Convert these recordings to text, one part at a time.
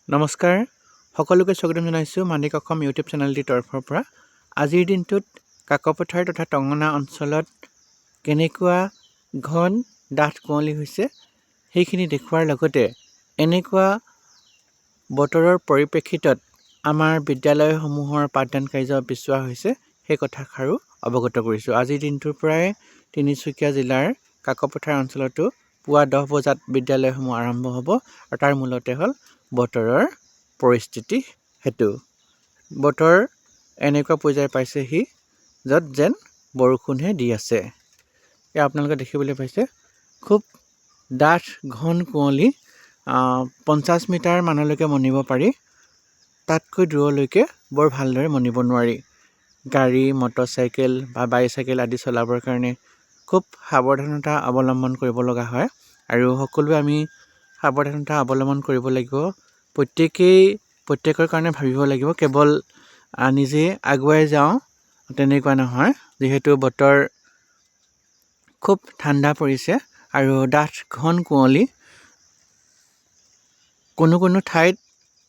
নমস্কাৰ সকলোকে স্বাগতম জনাইছোঁ মানিক অসম ইউটিউব চেনেলটিৰ তৰফৰ পৰা। আজিৰ দিনটোত কাকপথাৰ তথা টঙনা অঞ্চলত কেনেকুৱা ঘন ডাঠ কুঁৱলী হৈছে সেইখিনি দেখুৱাৰ লগতে এনেকুৱা বতৰৰ পৰিপ্ৰেক্ষিতত আমাৰ বিদ্যালয়সমূহৰ পাঠদান কাৰ্য পিছুৱা হৈছে সেই কথাষাৰো অৱগত কৰিছোঁ। আজিৰ দিনটোৰ পৰাই তিনিচুকীয়া জিলাৰ কাকপথাৰ অঞ্চলতো পুৱা 10 বজাত বিদ্যালয়সমূহ আৰম্ভ হ'ব আৰু তাৰ মূলতে হ'ল বতৰৰ পৰিস্থিতি হেতু। বতৰ এনেকুৱা পৰ্যায় পাইছেহি য'ত যেন বৰষুণহে দি আছে। এয়া আপোনালোকে দেখিবলৈ পাইছে খুব ডাঠ ঘন কুঁৱলী 50 মিটাৰ মানলৈকে মনিব পাৰি, তাতকৈ দূৰলৈকে বৰ ভালদৰে মনিব নোৱাৰি। গাড়ী মটৰচাইকেল বা বাইচাইকেল আদি চলাবৰ কাৰণে খুব সাৱধানতা অৱলম্বন কৰিব লগা হয় আৰু সকলোৱে আমি সাৱধানতা অৱলম্বন কৰিব লাগিব। প্ৰত্যেকৰ কাৰণে ভাবিব লাগিব, কেৱল নিজে আগুৱাই যাওঁ তেনেকুৱা নহয়। যিহেতু বতৰ খুব ঠাণ্ডা পৰিছে আৰু ডাঠ ঘন কুঁৱলী কোনো ঠাইত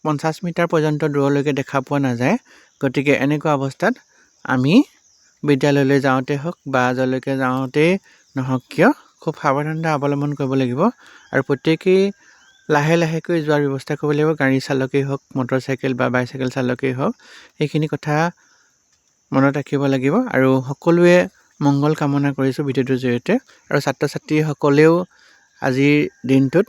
50 মিটাৰ পৰ্যন্ত দূৰলৈকে দেখা পোৱা নাযায়। গতিকে এনেকুৱা অৱস্থাত আমি বিদ্যালয়লৈ যাওঁতে হওক বা যলৈকে যাওঁতেই নহওক কিয় খুব সাৱধানতা অৱলম্বন কৰিব লাগিব আৰু প্ৰত্যেকেই লাহেকৈ যোৱাৰ ব্যৱস্থা কৰিব লাগিব। গাড়ী চালকেই হওক, মটৰচাইকেল বা বাইচাইকেল চালকেই হওক, সেইখিনি কথা মনত ৰাখিব লাগিব আৰু সকলোৱে মংগল কামনা কৰিছোঁ ভিডিঅ'টোৰ জৰিয়তে। আৰু ছাত্ৰ ছাত্ৰীসকলেও আজিৰ দিনটোত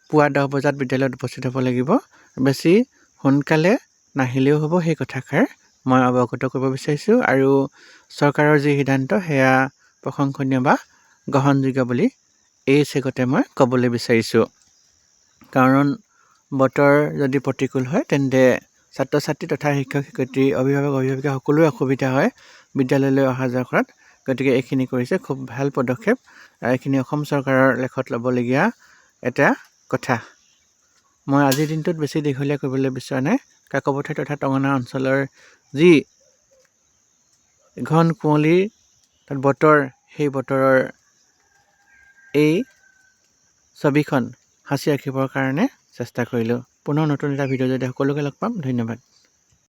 পুৱা 10 বজাত বিদ্যালয়ত উপস্থিত হ'ব লাগিব। বেছি সোনকালে নাহিলেও হ'ব, সেই কথাষাৰ মই অৱগত কৰিব বিচাৰিছোঁ আৰু চৰকাৰৰ যি সিদ্ধান্ত সেয়া প্ৰশংসনীয় বা গ্ৰহণযোগ্য বুলি এই চেগতে মই ক'বলৈ বিচাৰিছোঁ। কাৰণ বতৰ যদি প্ৰতিকূল হয় তেন্তে ছাত্ৰ ছাত্ৰী তথা শিক্ষক শিক্ষয়িত্ৰী অভিভাৱিকা সকলোৰে অসুবিধা হয় বিদ্যালয়লৈ অহা যোৱা কৰাত। গতিকে এইখিনি কৰিছে খুব ভাল পদক্ষেপ। এইখিনি অসম চৰকাৰৰ লেখত ল'বলগীয়া এটা কথা। মই আজিৰ দিনটোত বেছি দীঘলীয়া কৰিবলৈ বিচৰা নাই। কাকপথাৰ তথা টঙনা অঞ্চলৰ যি ঘন কুঁৱলীৰ বতৰ, সেই বতৰৰ এই ছবিখন সাঁচি ৰাখিবৰ কাৰণে চেষ্টা কৰিলোঁ। পুনৰ নতুন এটা ভিডিঅ' যদি সকলোকে লগ পাম। ধন্যবাদ।